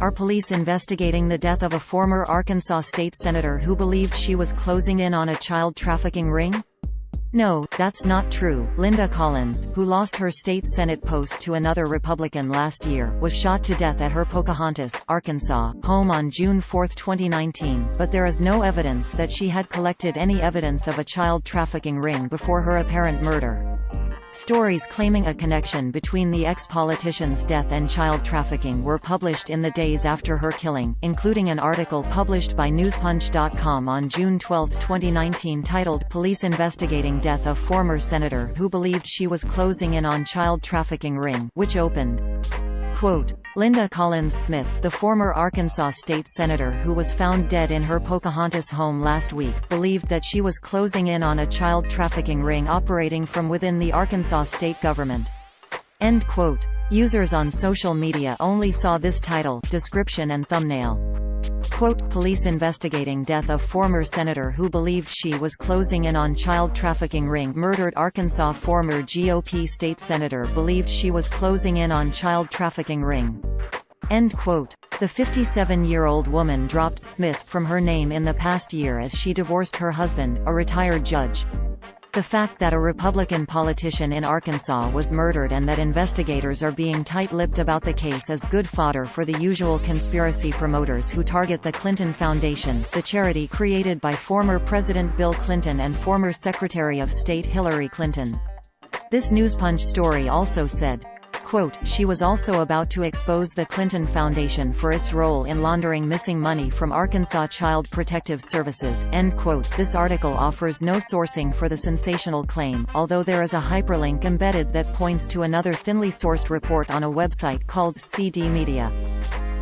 Are police investigating the death of a former Arkansas state senator who believed she was closing in on a child trafficking ring? No, that's not true. Linda Collins, who lost her state Senate post to another Republican last year, was shot to death at her Pocahontas, Arkansas, home on June 4, 2019, but there is no evidence that she had collected any evidence of a child trafficking ring before her apparent murder. Stories claiming a connection between the ex-politician's death and child trafficking were published in the days after her killing, including an article published by newspunch.com on June 12, 2019 titled "Police Investigating Death of Former Senator Who Believed She Was Closing In on Child Trafficking Ring," which opened, quote, Linda Collins Smith, the former Arkansas state senator who was found dead in her Pocahontas home last week, believed that she was closing in on a child trafficking ring operating from within the Arkansas state government. End quote. Users on social media only saw this title, description and thumbnail. Quote, police investigating death of former senator who believed she was closing in on child trafficking ring. Murdered Arkansas former GOP state senator believed she was closing in on child trafficking ring. End quote. The 57-year-old woman dropped Smith from her name in the past year as she divorced her husband, a retired judge. The fact that a Republican politician in Arkansas was murdered and that investigators are being tight-lipped about the case is good fodder for the usual conspiracy promoters who target the Clinton Foundation, the charity created by former President Bill Clinton and former Secretary of State Hillary Clinton. This Newspunch story also said, quote, she was also about to expose the Clinton Foundation for its role in laundering missing money from Arkansas Child Protective Services, end quote. This article offers no sourcing for the sensational claim, although there is a hyperlink embedded that points to another thinly sourced report on a website called CD Media.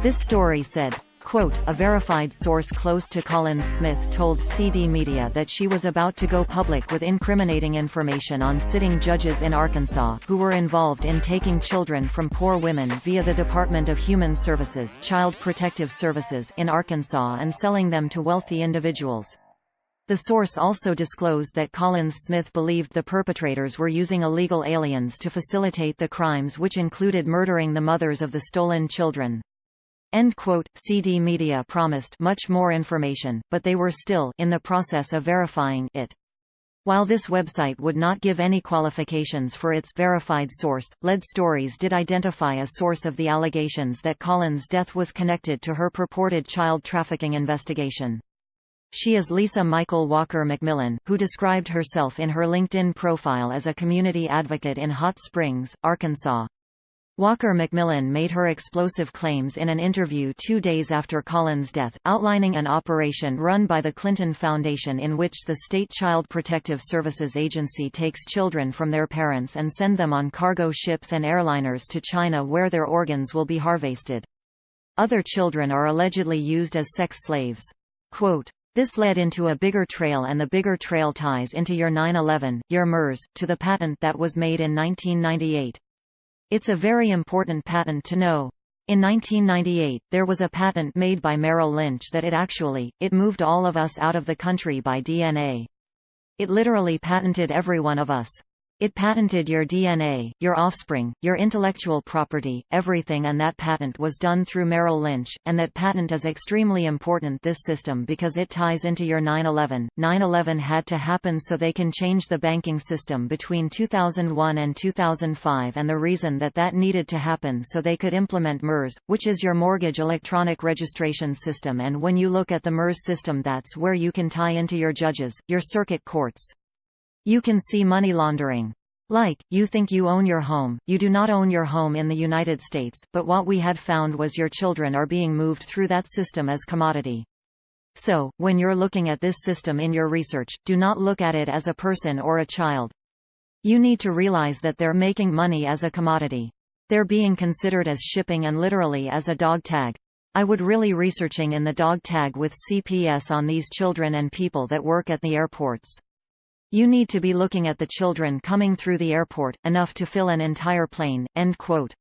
This story said, quote, a verified source close to Collins Smith told CD Media that she was about to go public with incriminating information on sitting judges in Arkansas, who were involved in taking children from poor women via the Department of Human Services, Child Protective Services, in Arkansas and selling them to wealthy individuals. The source also disclosed that Collins Smith believed the perpetrators were using illegal aliens to facilitate the crimes, which included murdering the mothers of the stolen children. End quote. CD Media promised much more information, but they were still in the process of verifying it. While this website would not give any qualifications for its verified source, Lead Stories did identify a source of the allegations that Collins' death was connected to her purported child trafficking investigation. She is Lisa Michael Walker McMillan, who described herself in her LinkedIn profile as a community advocate in Hot Springs, Arkansas. Walker McMillan made her explosive claims in an interview 2 days after Collins' death, outlining an operation run by the Clinton Foundation in which the State Child Protective Services Agency takes children from their parents and send them on cargo ships and airliners to China where their organs will be harvested. Other children are allegedly used as sex slaves. Quote, this led into a bigger trail, and the bigger trail ties into your 9/11, your MERS, to the patent that was made in 1998. It's a very important patent to know. In 1998, there was a patent made by Merrill Lynch that it moved all of us out of the country by DNA. It literally patented every one of us. It patented your DNA, your offspring, your intellectual property, everything, and that patent was done through Merrill Lynch, and that patent is extremely important, this system, because it ties into your 9/11. 9/11 had to happen so they can change the banking system between 2001 and 2005, and the reason that needed to happen so they could implement MERS, which is your mortgage electronic registration system, and when you look at the MERS system, that's where you can tie into your judges, your circuit courts. You can see money laundering. Like, you think you own your home, you do not own your home in the United States, but what we had found was your children are being moved through that system as commodity. So, when you're looking at this system in your research, do not look at it as a person or a child. You need to realize that they're making money as a commodity. They're being considered as shipping and literally as a dog tag. I would really researching in the dog tag with CPS on these children and people that work at the airports. You need to be looking at the children coming through the airport, enough to fill an entire plane, end quote.